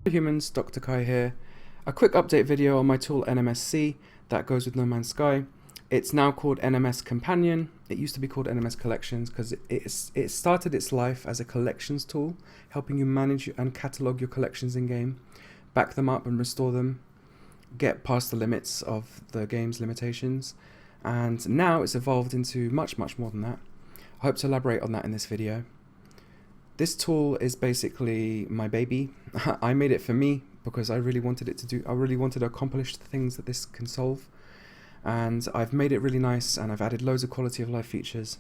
Hi humans, Dr. Kai here. A quick update video on my tool NMSC that goes with No Man's Sky. It's now called NMS Companion. It used to be called NMS Collections because it started its life as a collections tool, helping you manage and catalog your collections in game, back them up and restore them, get past the limits of the game's limitations, and now it's evolved into much more than that. I hope to elaborate on that in this video. This tool is basically my baby. I made it for me because I really wanted to accomplish the things that this can solve. And I've made it really nice, and I've added loads of quality of life features.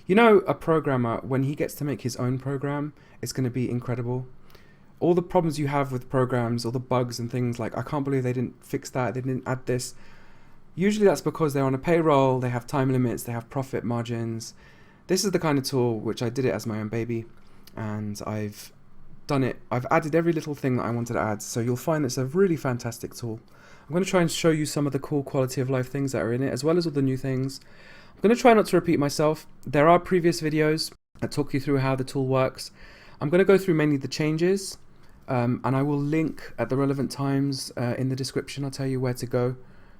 You know, a programmer, when he gets to make his own program, it's going to be incredible. All the problems you have with programs, all the bugs and things like, I can't believe they didn't fix that, they didn't add this. Usually that's because they're on a payroll, they have time limits, they have profit margins. This is the kind of tool which I did it as my own baby. And I've done it. I've added every little thing that I wanted to add, so you'll find it's a really fantastic tool. I'm going to try and show you some of the cool quality of life things that are in it, as well as all the new things. I'm going to try not to repeat myself. There are previous videos that talk you through how the tool works. I'm going to go through mainly the changes, and I will link at the relevant times in the description. I'll tell you where to go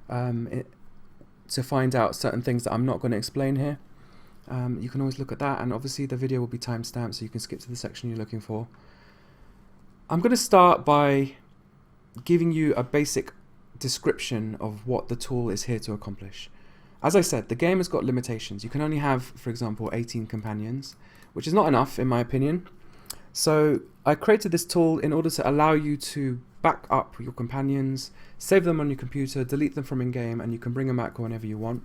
to find out certain things that I'm not going to explain here. You can always look at that, and obviously the video will be timestamped so you can skip to the section you're looking for. I'm going to start by giving you a basic description of what the tool is here to accomplish. As I said, the game has got limitations. You can only have, for example, 18 companions, which is not enough in my opinion. So I created this tool in order to allow you to back up your companions, save them on your computer, delete them from in-game, and you can bring them back whenever you want.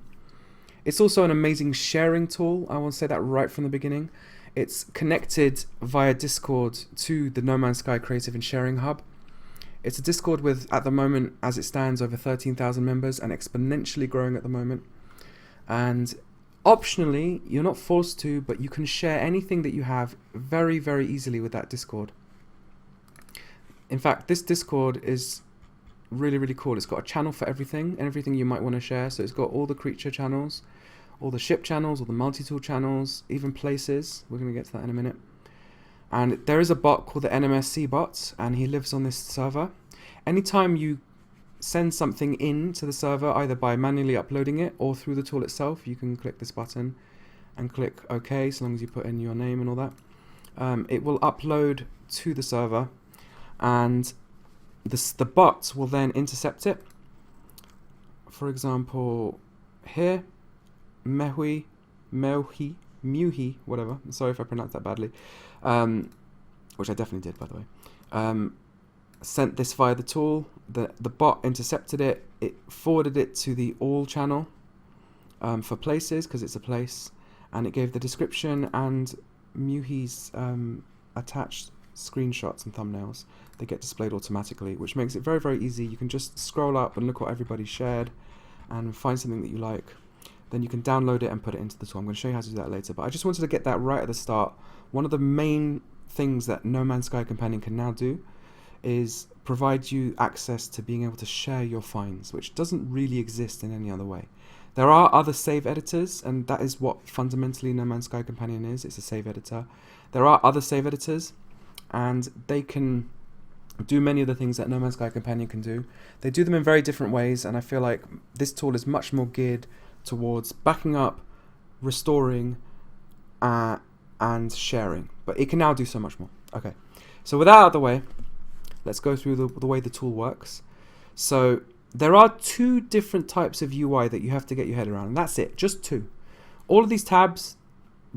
It's also an amazing sharing tool. I want to say that right from the beginning. It's connected via Discord to the No Man's Sky Creative and Sharing Hub. It's a Discord with, at the moment, as it stands, over 13,000 members and exponentially growing at the moment. And optionally, you're not forced to, but you can share anything that you have very easily with that Discord. In fact, this Discord is really cool. It's got a channel for everything you might want to share. So it's got all the creature channels, all the ship channels, all the multi-tool channels, even places. We're going to get to that in a minute. And there is a bot called the NMSC bot, and he lives on this server. Anytime you send something in to the server, either by manually uploading it or through the tool itself, you can click this button and click OK, so long as you put in your name and all that. It will upload to the server, and the bot will then intercept it. For example, here, Muhi, whatever. Sorry if I pronounced that badly, which I definitely did, by the way. Sent this via the tool. The bot intercepted it. It forwarded it to the all channel for places, because it's a place, and it gave the description and Muhi's attached screenshots and thumbnails. They get displayed automatically, which makes it very easy. You can just scroll up and look what everybody shared and find something that you like. Then you can download it and put it into the tool. I'm going to show you how to do that later, but I just wanted to get that right at the start. One of the main things that No Man's Sky Companion can now do is provide you access to being able to share your finds, which doesn't really exist in any other way. There are other save editors, and that is what fundamentally No Man's Sky Companion is. It's a save editor. There are other save editors, and they can do many of the things that No Man's Sky Companion can do. They do them in very different ways, and I feel like this tool is much more geared towards backing up, restoring, and sharing. But it can now do so much more. Okay, so with that out of the way, let's go through the way the tool works. So there are two different types of UI that you have to get your head around, and that's it, just two. All of these tabs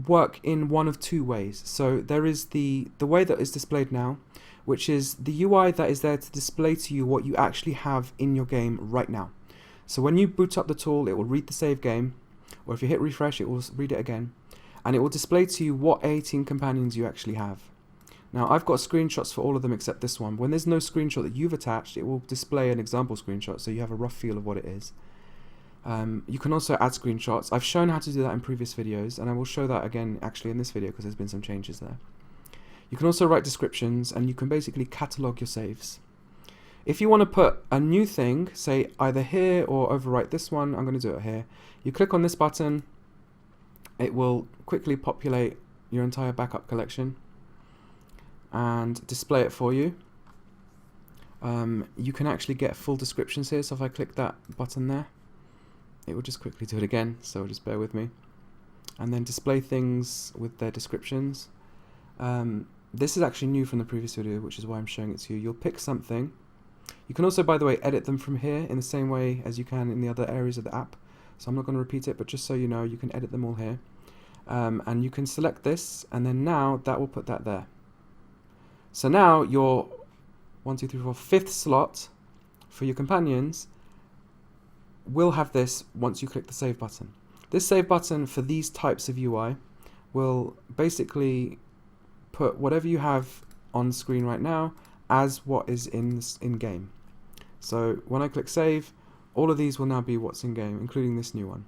work in one of two ways. So there is the way that is displayed now, which is the UI that is there to display to you what you actually have in your game right now. So when you boot up the tool, it will read the save game, or if you hit refresh, it will read it again, and it will display to you what 18 companions you actually have. Now, I've got screenshots for all of them except this one. When there's no screenshot that you've attached, it will display an example screenshot, so you have a rough feel of what it is. You can also add screenshots. I've shown how to do that in previous videos, and I will show that again actually in this video because there's been some changes there. You can also write descriptions, and you can basically catalog your saves. If you want to put a new thing, say either here or overwrite this one, I'm going to do it here. You click on this button, it will quickly populate your entire backup collection and display it for you. You can actually get full descriptions here. So if I click that button there, it will just quickly do it again. So just bear with me. And then display things with their descriptions. This is actually new from the previous video, which is why I'm showing it to you. You'll pick something. You can also, by the way, edit them from here in the same way as you can in the other areas of the app. So I'm not going to repeat it, but just so you know, you can edit them all here. And you can select this, and then now that will put that there. So now your 1, 2, 3, 4, 5th slot for your companions will have this once you click the save button. This save button for these types of UI will basically put whatever you have on screen right now as what is in game. So when I click save, all of these will now be what's in game, including this new one.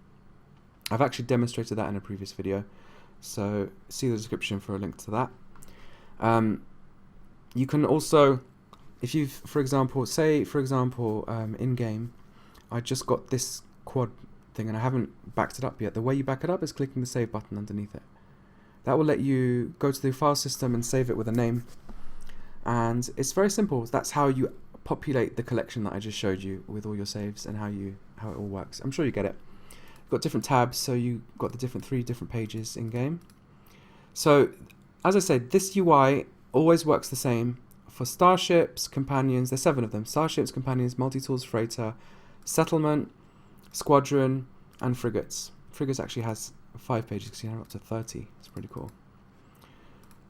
I've actually demonstrated that in a previous video, so see the description for a link to that. You can also, if you've, for example, in game, I just got this quad thing and I haven't backed it up yet. The way you back it up is clicking the save button underneath it. That will let you go to the file system and save it with a name. And it's very simple. That's how you populate the collection that I just showed you with all your saves and how it all works. I'm sure you get it. You've got different tabs, so you got the 3 different pages in game. So as I said, this UI always works the same for starships, companions. There's 7 of them: starships, companions, multi-tools, freighter, settlement, squadron, and frigates. Frigates actually has 5 pages because you have up to 30. It's pretty cool.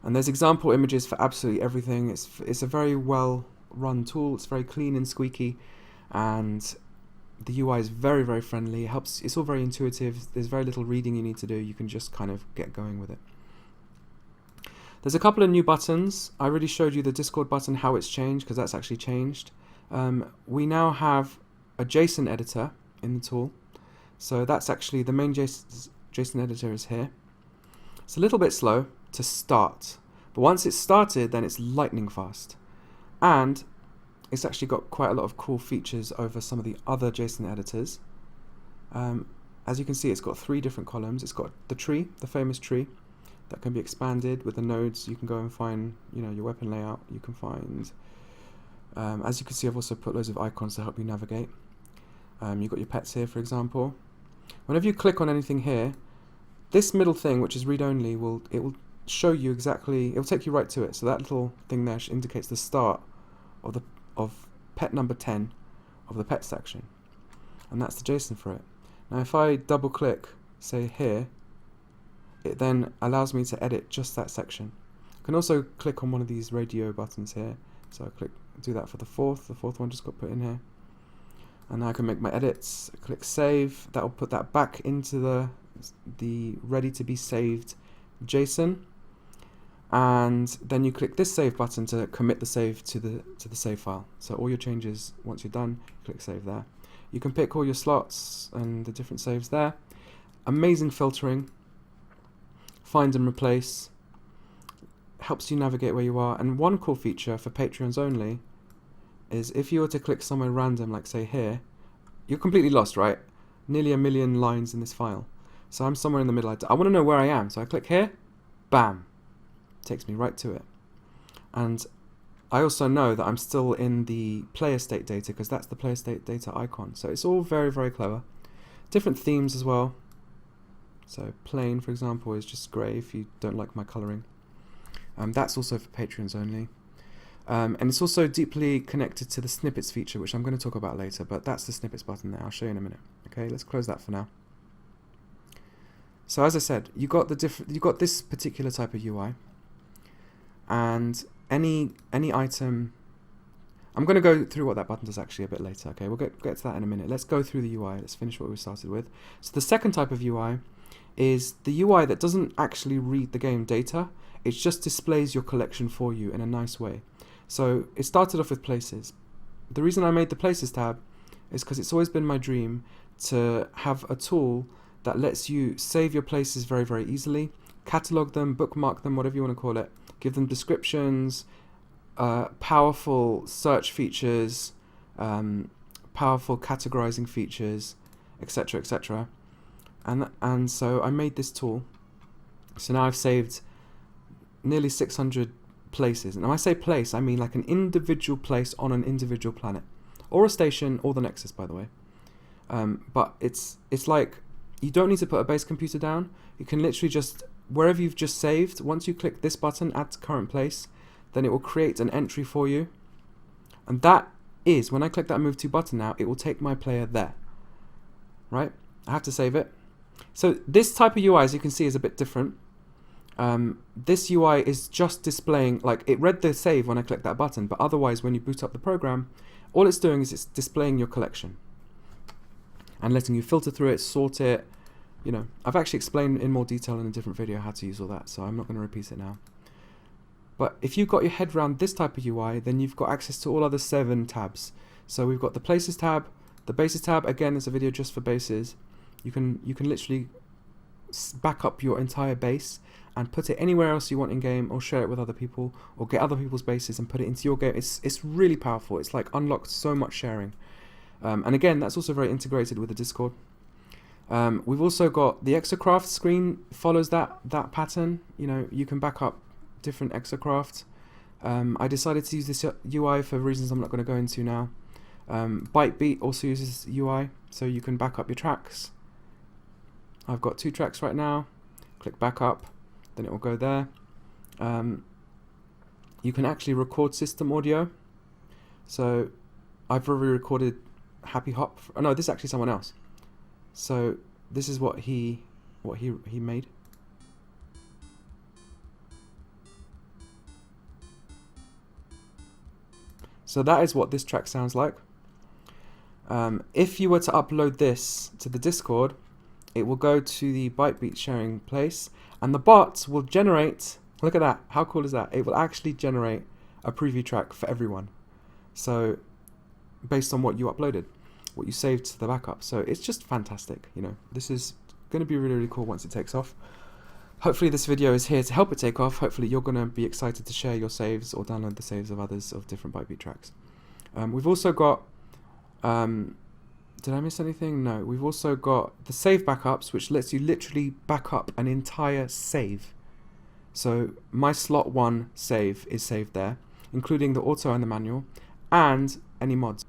And there's example images for absolutely everything. It's a very well run tool. It's very clean and squeaky, and the UI is very, very friendly. It helps. It's all very intuitive. There's very little reading you need to do. You can just kind of get going with it. There's a couple of new buttons. I already showed you the Discord button, how it's changed, because that's actually changed. We now have a JSON editor in the tool. So that's actually the main JSON editor is here. It's a little bit slow to start, but once it's started, then it's lightning fast. And it's actually got quite a lot of cool features over some of the other JSON editors. As you can see, it's got 3 different columns. It's got the tree, the famous tree, that can be expanded with the nodes. You can go and find, your weapon layout. You can find, as you can see, I've also put loads of icons to help you navigate. You've got your pets here, for example. Whenever you click on anything here, this middle thing, which is read-only, will show you exactly. It will take you right to it. So that little thing there indicates the start of pet number 10 of the pet section, and that's the JSON for it. Now, if I double-click, say here, it then allows me to edit just that section. I can also click on one of these radio buttons here. So I do that for the fourth. The 4th one just got put in here. And now I can make my edits. Click save. That will put that back into the ready to be saved JSON. And then you click this save button to commit the save to the save file. So all your changes, once you're done, click save there. You can pick all your slots and the different saves there. Amazing filtering. Find and replace. Helps you navigate where you are. And one cool feature for Patreons only is if you were to click somewhere random, like say here, you're completely lost, right? Nearly 1 million lines in this file. So I'm somewhere in the middle. I want to know where I am. So I click here, bam, takes me right to it. And I also know that I'm still in the player state data because that's the player state data icon. So it's all very, very clever. Different themes as well. So plain, for example, is just grey if you don't like my colouring. That's also for Patreons only. And it's also deeply connected to the snippets feature, which I'm going to talk about later, but that's the snippets button there. I'll show you in a minute. Okay, let's close that for now. So as I said, you got this particular type of UI, and any item. I'm going to go through what that button does actually a bit later. Okay, we'll get to that in a minute. Let's go through the UI. Let's finish what we started with. So the second type of UI is the UI that doesn't actually read the game data. It just displays your collection for you in a nice way. So it started off with places. The reason I made the places tab is because it's always been my dream to have a tool that lets you save your places very, very easily, catalog them, bookmark them, whatever you want to call it, give them descriptions, powerful search features, powerful categorizing features, etc., etc. And so I made this tool. So now I've saved nearly 600 places. And when I say place, I mean like an individual place on an individual planet, or a station, or the Nexus, by the way. But it's like you don't need to put a base computer down. You can literally just, wherever you've just saved, once you click this button, add to current place, then it will create an entry for you. And that is, when I click that move to button now, it will take my player there. Right? I have to save it. So this type of UI, as you can see, is a bit different. This UI is just displaying, like, it read the save when I click that button, but otherwise when you boot up the program, all it's doing is it's displaying your collection and letting you filter through it, sort it. You know, I've actually explained in more detail in a different video how to use all that, so I'm not going to repeat it now. But if you've got your head around this type of UI, then you've got access to all other 7 tabs. So we've got the Places tab, the Bases tab. Again, there's a video just for bases. You can literally back up your entire base and put it anywhere else you want in game, or share it with other people, or get other people's bases and put it into your game. It's really powerful. It's like unlocked so much sharing. And again, that's also very integrated with the Discord. We've also got the Exocraft screen, follows that pattern. You know, you can back up different Exocraft. I decided to use this UI for reasons I'm not going to go into now. Bytebeat also uses UI, so you can back up your tracks. I've got 2 tracks right now. Click back up, then it will go there. You can actually record system audio. So I've already recorded Happy Hop. Oh no, this is actually someone else. So this is what he made. So that is what this track sounds like. If you were to upload this to the Discord, it will go to the Bytebeat sharing place, and the bot will generate, look at that, how cool is that? It will actually generate a preview track for everyone. So based on what you uploaded, what you saved to the backup. So it's just fantastic, you know. This is going to be really, really cool once it takes off. Hopefully this video is here to help it take off. Hopefully you're going to be excited to share your saves or download the saves of others of different Bytebeat tracks. We've also got, did I miss anything? No. We've also got the save backups, which lets you literally back up an entire save. So my slot 1 save is saved there, including the auto and the manual, and any mods.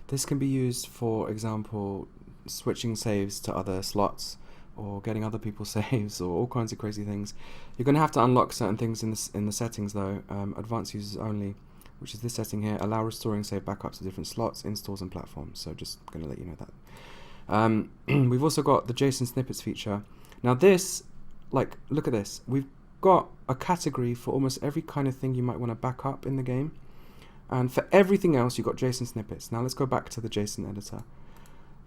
This can be used, for example, switching saves to other slots, or getting other people's saves, or all kinds of crazy things. You're going to have to unlock certain things in the settings though. Advanced users only, which is this setting here, allow restoring save backups to different slots, installs and platforms. So just going to let you know that. We've also got the JSON Snippets feature. Now this, like, look at this. We've got a category for almost every kind of thing you might want to back up in the game. And for everything else, you've got JSON Snippets. Now let's go back to the JSON editor.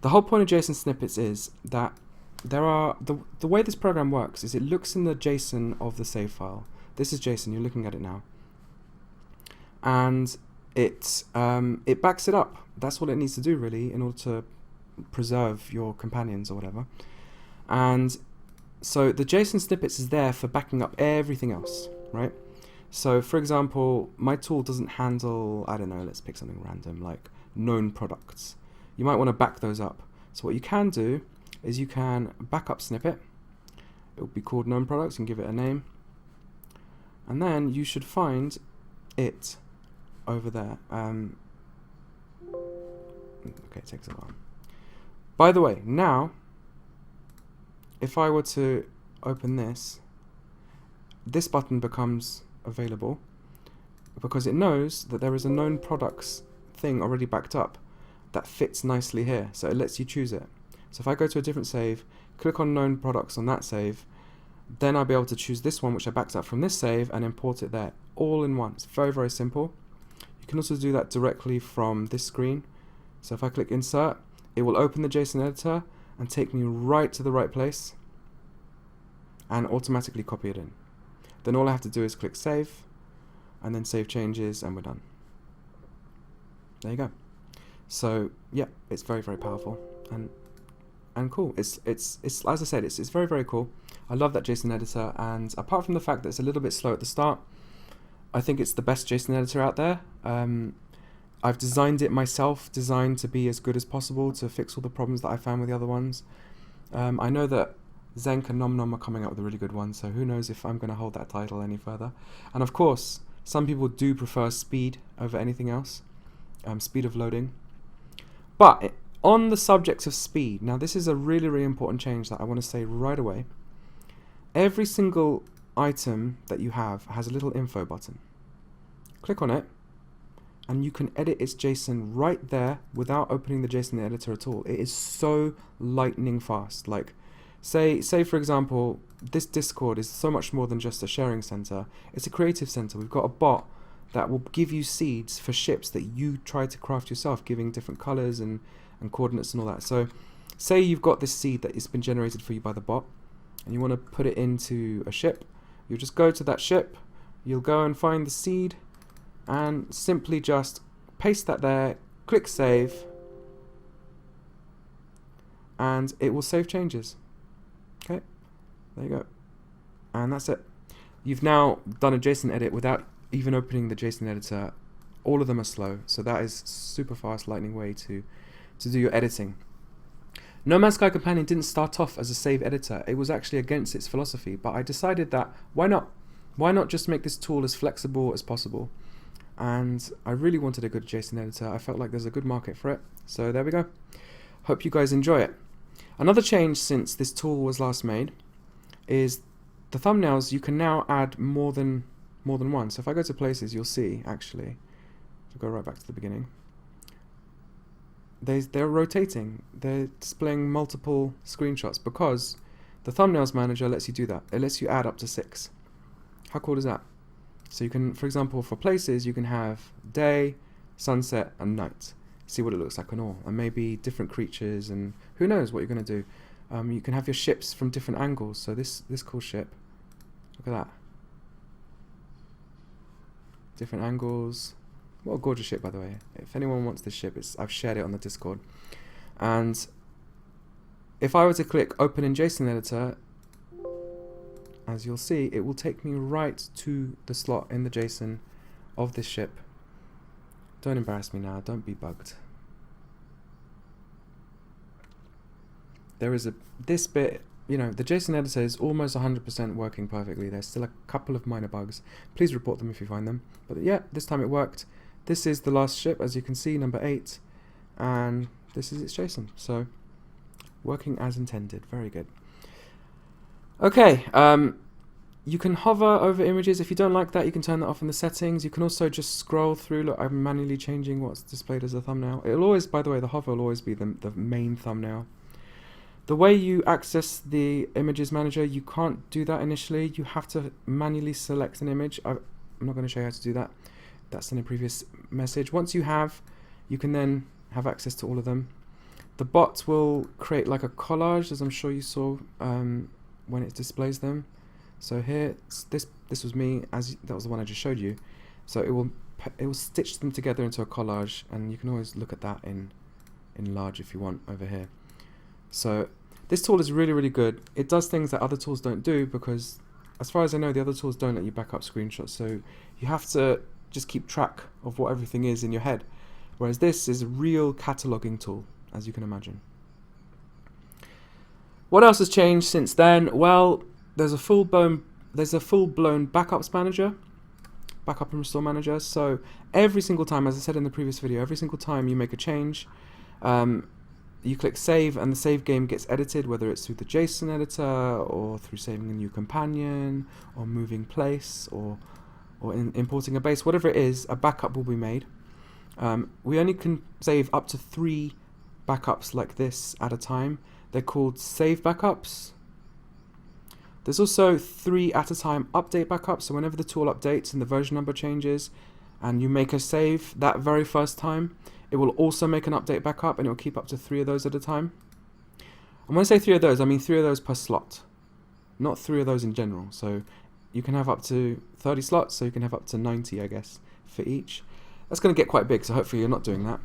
The whole point of JSON Snippets is that there are, the way this program works is it looks in the JSON of the save file. This is JSON, you're looking at it now. And it backs it up. That's what it needs to do really in order to preserve your companions or whatever. And so the JSON Snippets is there for backing up everything else, right? So for example, my tool doesn't handle, I don't know, let's pick something random like known products. You might want to back those up. So what you can do is you can backup snippet. It will be called known products and give it a name. And then you should find it over there. Okay, it takes a while. By the way, now, if I were to open this, this button becomes available because it knows that there is a known products thing already backed up that fits nicely here. So it lets you choose it. So if I go to a different save, click on known products on that save, then I'll be able to choose this one which I backed up from this save and import it there all in one. It's very, very simple. You can also do that directly from this screen. So if I click insert, it will open the JSON editor and take me right to the right place and automatically copy it in. Then all I have to do is click save and then save changes and we're done. There you go. So yeah, it's very, very powerful and cool. It's as I said, it's very, very cool. I love that JSON editor, and apart from the fact that it's a little bit slow at the start, I think it's the best JSON editor out there. I've designed it myself, designed to be as good as possible to fix all the problems that I found with the other ones. I know that Zenk and Nom Nom are coming up with a really good one, so who knows if I'm going to hold that title any further. And of course, Some people do prefer speed over anything else, speed of loading. But on the subject of speed, now this is a really, really important change that I want to say right away. Every single item that you have has a little info button. Click on it, and you can edit its JSON right there without opening the JSON editor at all. It is so lightning fast. Like, say for example, this Discord is so much more than just a sharing center. It's a creative center. We've got a bot that will give you seeds for ships that you try to craft yourself, giving different colors and coordinates and all that. So say you've got this seed that has been generated for you by the bot, and you want to put it into a ship. You'll just go to that ship, you'll go and find the seed, and simply just paste that there, click save, and it will save changes. Okay, there you go. And that's it. You've now done a JSON edit without even opening the JSON editor. All of them are slow, so that is super fast, lightning way to do your editing. No Man's Sky Companion didn't start off as a save editor. It was actually against its philosophy, but I decided that why not? Why not just make this tool as flexible as possible? And I really wanted a good JSON editor. I felt like there's a good market for it. So there we go. Hope you guys enjoy it. Another change since this tool was last made is the thumbnails. You can now add more than one. So if I go to places, you'll see actually. I'll go right back to the beginning. They're rotating. They're displaying multiple screenshots because the thumbnails manager lets you do that. It lets you add up to 6. How cool is that? So you can, for example, for places, you can have day, sunset, and night. See what it looks like on all, and maybe different creatures, and who knows what you're going to do. You can have your ships from different angles. So this cool ship, look at that. Different angles. What a gorgeous ship, by the way. If anyone wants this ship, I've shared it on the Discord. And if I were to click Open in JSON Editor, as you'll see, it will take me right to the slot in the JSON of this ship. Don't embarrass me now. Don't be bugged. There is this bit, you know, the JSON editor is almost 100% working perfectly. There's still a couple of minor bugs. Please report them if you find them. But yeah, this time it worked. This is the last ship, as you can see, number 8, and this is its JSON. So working as intended. Very good. Okay, you can hover over images. If you don't like that, you can turn that off in the settings. You can also just scroll through. Look, I'm manually changing what's displayed as a thumbnail. It'll always, by the way, the hover will always be the main thumbnail. The way you access the images manager, you can't do that initially. You have to manually select an image. I'm not going to show you how to do that. That's in a previous message. Once you have, you can then have access to all of them. The bot will create like a collage, as I'm sure you saw when it displays them. So here, this was me, that was the one I just showed you. So it will stitch them together into a collage, and you can always look at that in large if you want over here. So this tool is really, really good. It does things that other tools don't do because, as far as I know, the other tools don't let you back up screenshots. So you have to just keep track of what everything is in your head. Whereas this is a real cataloging tool, as you can imagine. What else has changed since then? Well, there's a full-blown backups manager, backup and restore manager. So every single time, as I said in the previous video, every single time you make a change, you click save and the save game gets edited, whether it's through the JSON editor or through saving a new companion or moving place or importing a base, whatever it is, a backup will be made. We only can save up to 3 backups like this at a time. They're called save backups. There's also 3 at a time update backups. So whenever the tool updates and the version number changes and you make a save that very first time, it will also make an update backup, and it will keep up to 3 of those at a time. And when I say 3 of those, I mean 3 of those per slot, not 3 of those in general. So you can have up to 30 slots, so you can have up to 90, I guess, for each. That's going to get quite big, so hopefully you're not doing that.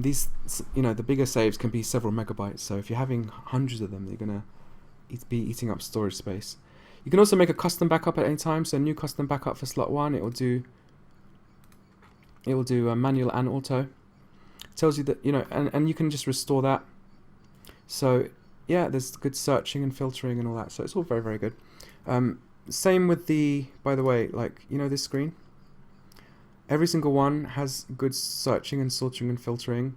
These, you know, the bigger saves can be several megabytes, so if you're having hundreds of them, you're going to be eating up storage space. You can also make a custom backup at any time, so a new custom backup for slot 1, it will do manual and auto. Tells you that, you know, and you can just restore that. So yeah, there's good searching and filtering and all that, so it's all very, very good. Same with the, by the way, like, you know, this screen, Every single one has good searching and sorting and filtering.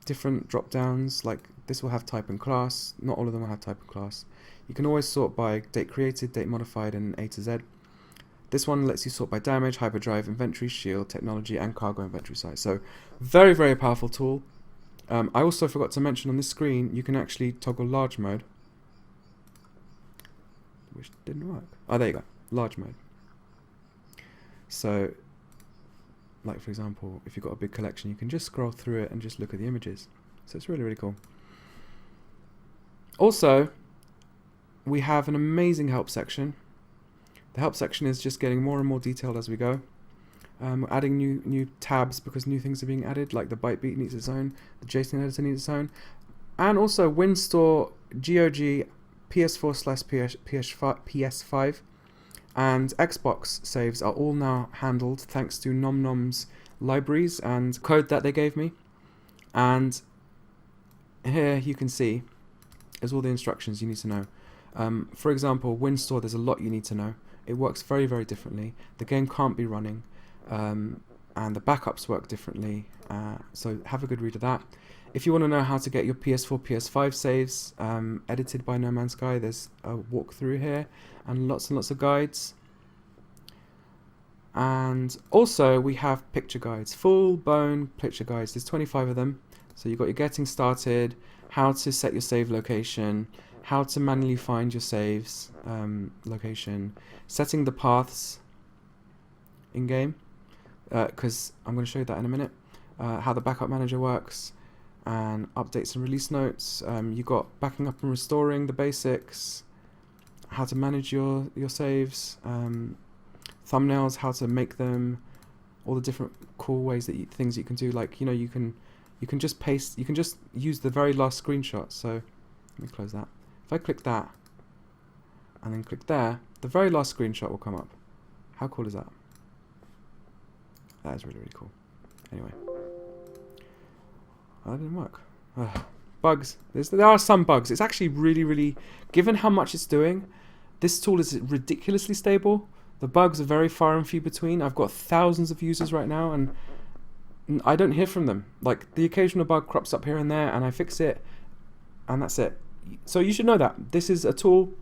Different drop downs, like this will have type and class. Not all of them will have type and class. You can always sort by date created, date modified, and A to Z. This one lets you sort by damage, hyperdrive, inventory, shield, technology, and cargo inventory size. So very, very powerful tool. I also forgot to mention on this screen, you can actually toggle large mode, which didn't work. Oh, there you go, large mode. So, like for example, if you've got a big collection, you can just scroll through it and just look at the images. So it's really, really cool. Also, we have an amazing help section. The help section is just getting more and more detailed as we go. We're adding new tabs because new things are being added, like the Bytebeat needs its own, the JSON editor needs its own, and also WinStore, GOG, PS4/PS5, and Xbox saves are all now handled thanks to NomNom's libraries and code that they gave me. And here you can see is all the instructions you need to know. For example, WinStore, there's a lot you need to know. It works very, very differently. The game can't be running, and the backups work differently. So have a good read of that. If you want to know how to get your PS4, PS5 saves edited by No Man's Sky, there's a walkthrough here and lots of guides. And also we have picture guides, full-blown picture guides. There's 25 of them. So you've got your getting started, how to set your save location, how to manually find your saves location, setting the paths in-game, because I'm going to show you that in a minute, how the backup manager works, and updates and release notes. You got backing up and restoring, the basics, how to manage your saves, thumbnails, how to make them, all the different cool ways that things you can do. Like, you know, you can just paste, you can just use the very last screenshot. So let me close that. If I click that and then click there, the very last screenshot will come up. How cool is that? That is really, really cool. Anyway. Oh, that didn't work. Bugs. There are some bugs. It's actually really, really, given how much it's doing, this tool is ridiculously stable. The bugs are very far and few between. I've got thousands of users right now, and I don't hear from them. Like, the occasional bug crops up here and there, and I fix it, and that's it. So you should know that. This is a tool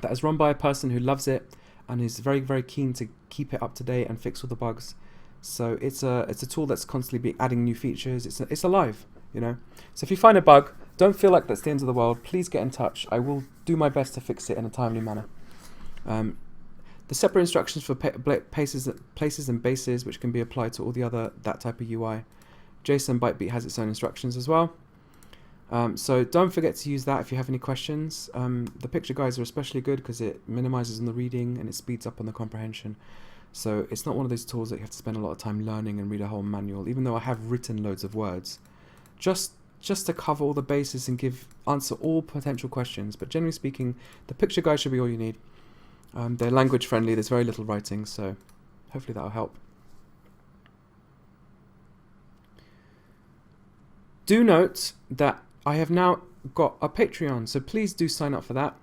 that is run by a person who loves it and is very, very keen to keep it up to date and fix all the bugs. So it's a tool that's constantly adding new features. It's alive, you know. So if you find a bug, don't feel like that's the end of the world. Please get in touch. I will do my best to fix it in a timely manner. The separate instructions for places and bases, which can be applied to all the other that type of UI. JSON Bytebeat has its own instructions as well. So don't forget to use that if you have any questions. The picture guides are especially good because it minimizes on the reading and it speeds up on the comprehension. So it's not one of those tools that you have to spend a lot of time learning and read a whole manual, even though I have written loads of words. Just to cover all the bases and answer all potential questions. But generally speaking, the picture guide should be all you need. They're language friendly, there's very little writing, so hopefully that'll help. Do note that I have now got a Patreon, so please do sign up for that.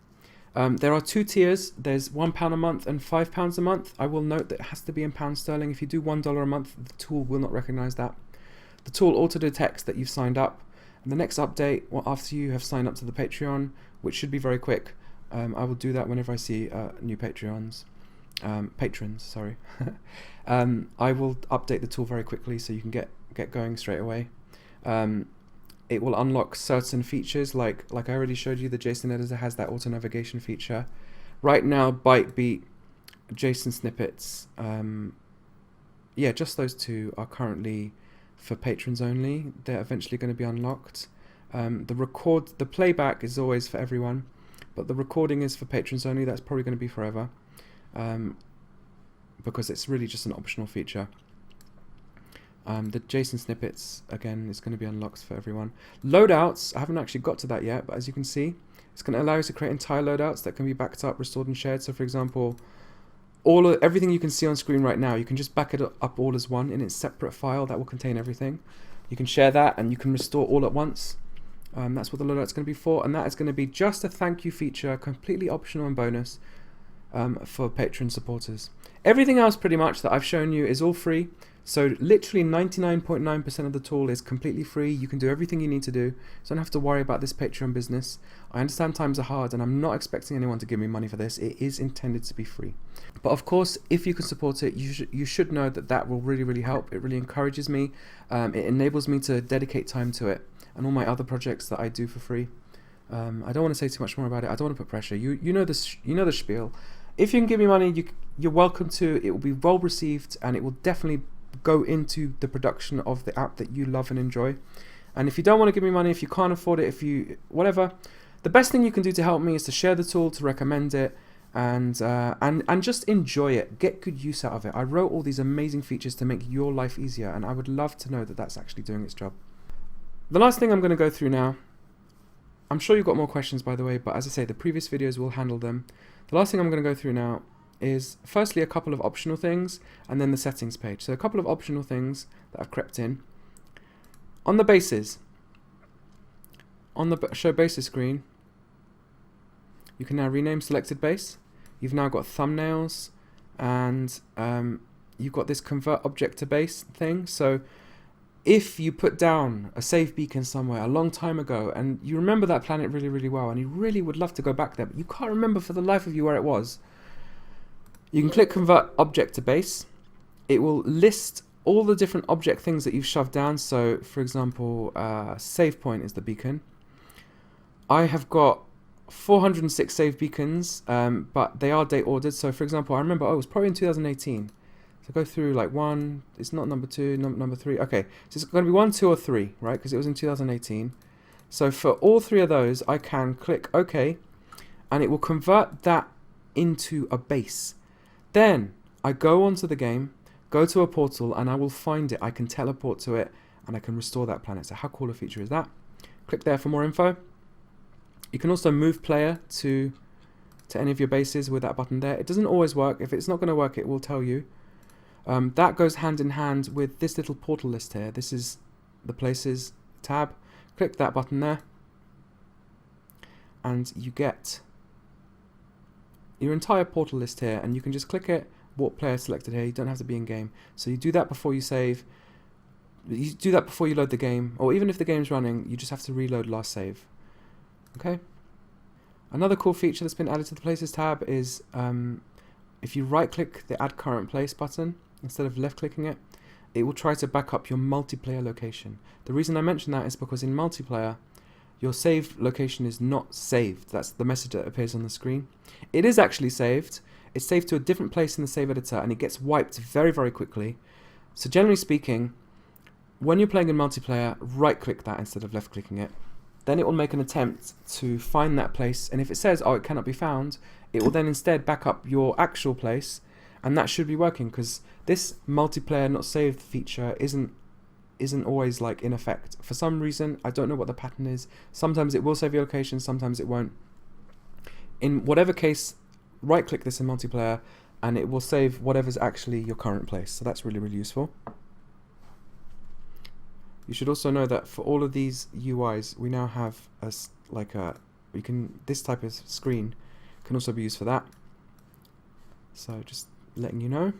There are two tiers. There's £1 a month and £5 a month. I will note that it has to be in pound sterling. If you do $1 a month, the tool will not recognize that. The tool auto-detects that you've signed up. And the next update, after you have signed up to the Patreon, which should be very quick, I will do that whenever I see new patrons, sorry. I will update the tool very quickly so you can get going straight away. It will unlock certain features, like I already showed you, the JSON editor has that auto navigation feature. Right now, Bytebeat, JSON Snippets, yeah, just those two are currently for patrons only. They're eventually going to be unlocked. The playback is always for everyone, but the recording is for patrons only. That's probably going to be forever, because it's really just an optional feature. The JSON Snippets, again, is going to be unlocked for everyone. Loadouts, I haven't actually got to that yet, but as you can see, it's going to allow you to create entire loadouts that can be backed up, restored, and shared. So, for example, everything you can see on screen right now, you can just back it up all as one in its separate file that will contain everything. You can share that, and you can restore all at once. That's what the loadout's going to be for, and that is going to be just a thank you feature, completely optional and bonus. for Patreon supporters. Everything else pretty much that I've shown you is all free. So literally 99.9% of the tool is completely free. You can do everything you need to do. So don't have to worry about this Patreon business. I understand times are hard and I'm not expecting anyone to give me money for this. It is intended to be free. But of course, if you can support it, you should know that that will really, really help. It really encourages me. It enables me to dedicate time to it and all my other projects that I do for free. I don't want to say too much more about it. I don't want to put pressure. You know the spiel. If you can give me money, you're welcome to. It will be well received and it will definitely go into the production of the app that you love and enjoy. And if you don't want to give me money, if you can't afford it, if you whatever, the best thing you can do to help me is to share the tool, to recommend it, and just enjoy it. Get good use out of it. I wrote all these amazing features to make your life easier, and I would love to know that that's actually doing its job. The last thing I'm going to go through now, I'm sure you've got more questions by the way, but as I say, the previous videos will handle them. The last thing I'm going to go through now is firstly a couple of optional things and then the settings page. So a couple of optional things that I've crept in. On the bases, on the show bases screen, you can now rename selected base. You've now got thumbnails and you've got this convert object to base thing. So if you put down a save beacon somewhere a long time ago and you remember that planet really, really well and you really would love to go back there, but you can't remember for the life of you where it was, you can click convert object to base. It will list all the different object things that you've shoved down. So for example, save point is the beacon. I have got 406 save beacons, but they are date ordered. So for example, I remember, it was probably in 2018. So go through like 1, it's not number 2, number 3. Okay, so it's going to be 1, 2 or 3, right? Because it was in 2018. So for all 3 of those, I can click OK, and it will convert that into a base. Then I go onto the game, go to a portal, and I will find it. I can teleport to it, and I can restore that planet. So how cool a feature is that? Click there for more info. You can also move player to any of your bases with that button there. It doesn't always work. If it's not going to work, it will tell you. That goes hand in hand with this little portal list here. This is the places tab. Click that button there, and you get your entire portal list here, and you can just click it, what player selected here. You don't have to be in game. So you do that before you save. You do that before you load the game, or even if the game's running, you just have to reload last save. Okay. Another cool feature that's been added to the places tab is if you right click the add current place button instead of left clicking it, it will try to back up your multiplayer location. The reason I mention that is because in multiplayer your save location is not saved. That's the message that appears on the screen. It is actually saved. It's saved to a different place in the save editor and it gets wiped very, very quickly. So generally speaking, when you're playing in multiplayer, right click that instead of left clicking it. Then it will make an attempt to find that place, and if it says, oh, it cannot be found, it will then instead back up your actual place, and that should be working because this multiplayer not saved feature isn't always like in effect. For some reason, I don't know what the pattern is. Sometimes it will save your location, sometimes it won't. In whatever case, right click this in multiplayer and it will save whatever's actually your current place. So that's really, really useful. You should also know that for all of these UIs, we now have this type of screen can also be used for that. So just letting you know.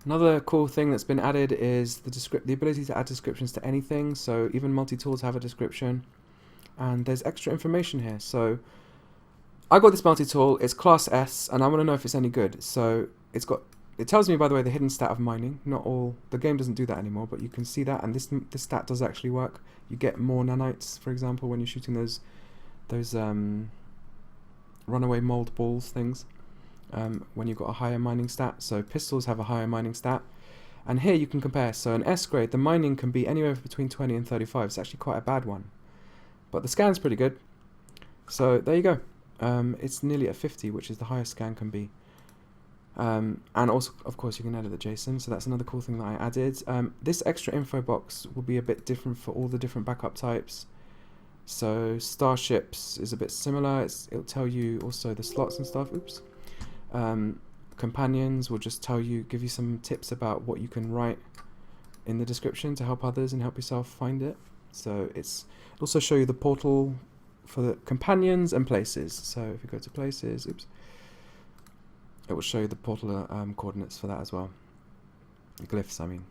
Another cool thing that's been added is the ability to add descriptions to anything. So even multi-tools have a description, and there's extra information here. So I got this multi-tool. It's class S, and I want to know if it's any good. So it tells me, by the way, the hidden stat of mining. Not all, the game doesn't do that anymore, but you can see that, and this stat does actually work. You get more nanites, for example, when you're shooting those runaway mold balls things. When you've got a higher mining stat. So pistols have a higher mining stat, and here you can compare. So an S grade, the mining can be anywhere between 20 and 35. It's actually quite a bad one, but the scan's pretty good. So there you go. It's nearly at 50, which is the highest scan can be. And also, of course, you can edit the JSON, so that's another cool thing that I added. This extra info box will be a bit different for all the different backup types. So starships is a bit similar. It'll tell you also the slots and stuff. Oops. Companions will just give you some tips about what you can write in the description to help others and help yourself find it. So it'll also show you the portal for the companions and places. So if you go to places, oops. it will show you the portal coordinates for that as well. Glyphs, I mean.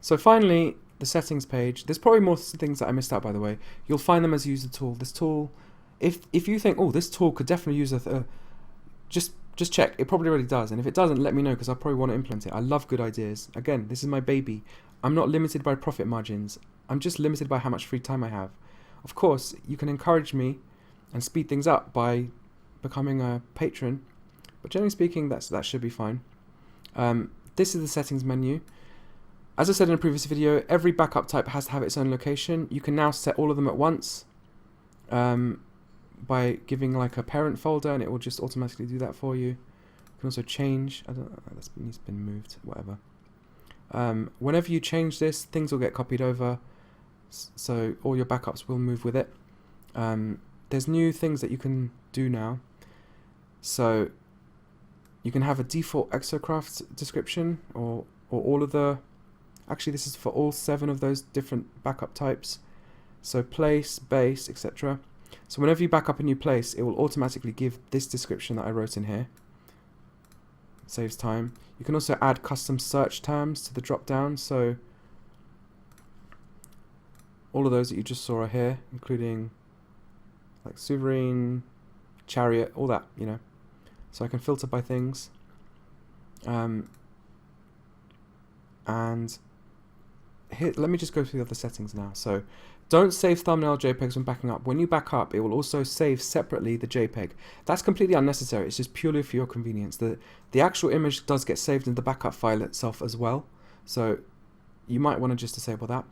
So finally, the settings page. There's probably more things that I missed out, by the way. You'll find them as you use the tool. This tool, if you think, oh, this tool could definitely use just check. It probably already does, and if it doesn't, let me know, because I probably want to implement it. I love good ideas. Again, this is my baby. I'm not limited by profit margins. I'm just limited by how much free time I have. Of course, you can encourage me and speed things up by becoming a patron, but generally speaking, that should be fine. This is the settings menu. As I said in a previous video, every backup type has to have its own location. You can now set all of them at once by giving like a parent folder, and it will just automatically do that for you. You can also change. I don't know, that's been moved. Whatever. Whenever you change this, things will get copied over, so all your backups will move with it. There's new things that you can do now. So you can have a default exocraft description, or all of the. Actually, this is for all 7 of those different backup types. So place, base, etc. So whenever you back up a new place, it will automatically give this description that I wrote in here. It saves time. You can also add custom search terms to the drop down. So all of those that you just saw are here, including like sovereign, chariot, all that, you know. So I can filter by things. And here, let me just go through the other settings now. So don't save thumbnail JPEGs when backing up. When you back up, it will also save separately the JPEG. That's completely unnecessary. It's just purely for your convenience. The actual image does get saved in the backup file itself as well. So you might want to just disable that.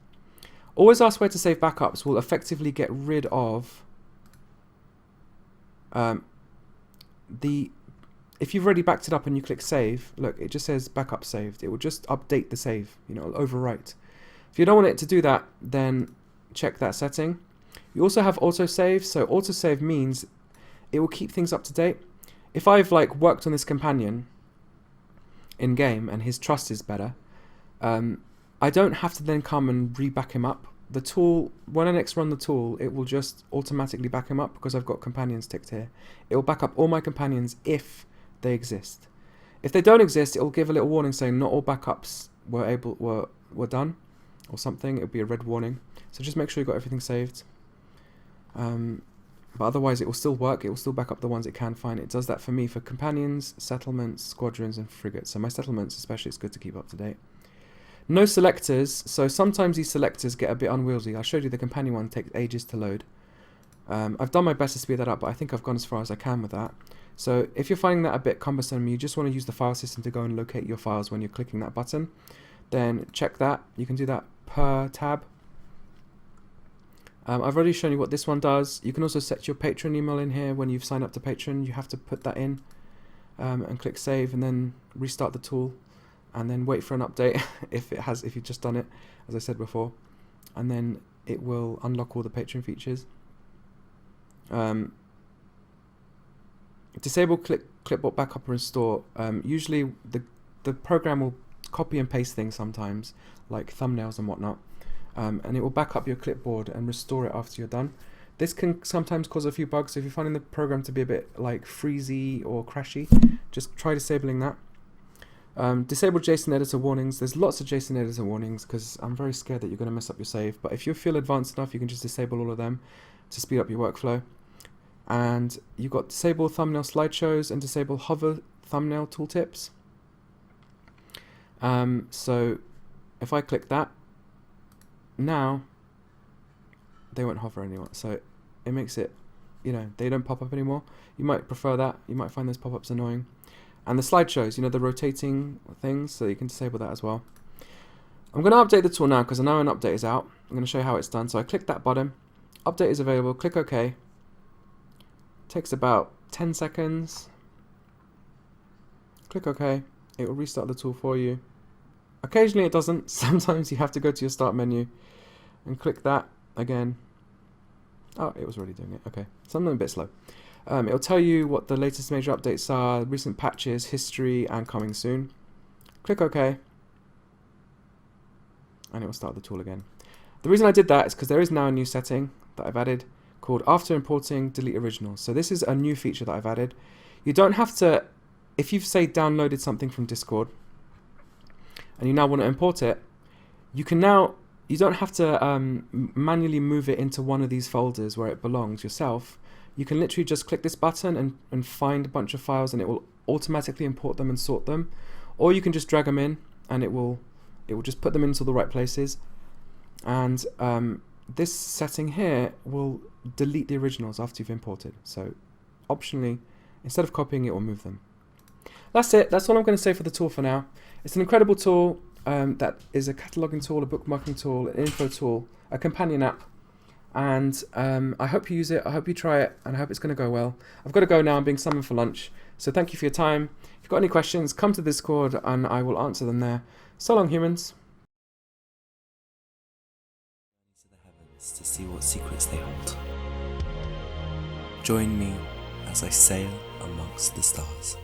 Always ask where to save backups will effectively get rid of if you've already backed it up and you click save, look, it just says backup saved. It will just update the save, you know, it'll overwrite. If you don't want it to do that, then check that setting. You also have autosave. So autosave means it will keep things up to date. If I've like worked on this companion in game and his trust is better, I don't have to then come and re-back him up. The tool, when I next run the tool, it will just automatically back him up because I've got companions ticked here. It will back up all my companions if they exist. If they don't exist, it will give a little warning saying not all backups were done or something. It will be a red warning. So just make sure you've got everything saved. But otherwise it will still work. It will still back up the ones it can find. It does that for me for companions, settlements, squadrons and frigates. So my settlements especially, it's good to keep up to date. No selectors. So sometimes these selectors get a bit unwieldy. I showed you the companion one takes ages to load. I've done my best to speed that up, but I think I've gone as far as I can with that. So if you're finding that a bit cumbersome, you just want to use the file system to go and locate your files when you're clicking that button, then check that. You can do that per tab. I've already shown you what this one does. You can also set your Patreon email in here. When you've signed up to Patreon, you have to put that in and click save and then restart the tool and then wait for an update if you've just done it, as I said before, and then it will unlock all the Patreon features. Disable clipboard backup or restore. Usually the program will copy and paste things sometimes, like thumbnails and whatnot, and it will back up your clipboard and restore it after you're done. This can sometimes cause a few bugs, so if you're finding the program to be a bit like freezy or crashy, just try disabling that. Disable JSON editor warnings. There's lots of JSON editor warnings because I'm very scared that you're going to mess up your save, but if you feel advanced enough, you can just disable all of them to speed up your workflow. And you've got disable thumbnail slideshows and disable hover thumbnail tooltips. So if I click that, now they won't hover anymore. So it makes it, you know, they don't pop up anymore. You might prefer that. You might find those pop-ups annoying. And the slideshows, you know, the rotating things, so you can disable that as well. I'm going to update the tool now because I know an update is out. I'm going to show you how it's done. So I click that button. Update is available. Click OK. Takes about 10 seconds. Click OK. It will restart the tool for you. Occasionally it doesn't. Sometimes you have to go to your start menu and click that again. Oh, it was already doing it. Okay. Something a bit slow. It'll tell you what the latest major updates are, recent patches, history, and coming soon. Click OK. And it will start the tool again. The reason I did that is because there is now a new setting that I've added called after importing delete originals. So this is a new feature that I've added. You don't have to if you've, say, downloaded something from Discord and you now want to import it, you can now, you don't have to manually move it into one of these folders where it belongs yourself. You can literally just click this button and find a bunch of files, and it will automatically import them and sort them. Or you can just drag them in, and it will just put them into the right places. And this setting here will delete the originals after you've imported. So optionally, instead of copying it, will move them. That's it. That's all I'm going to say for the tool for now. It's an incredible tool that is a cataloging tool, a bookmarking tool, an info tool, a companion app. And I hope you use it, I hope you try it, and I hope it's going to go well. I've got to go now, I'm being summoned for lunch. So thank you for your time. If you've got any questions, come to Discord and I will answer them there. So long, humans. To the heavens to see what secrets they hold. Join me as I sail amongst the stars.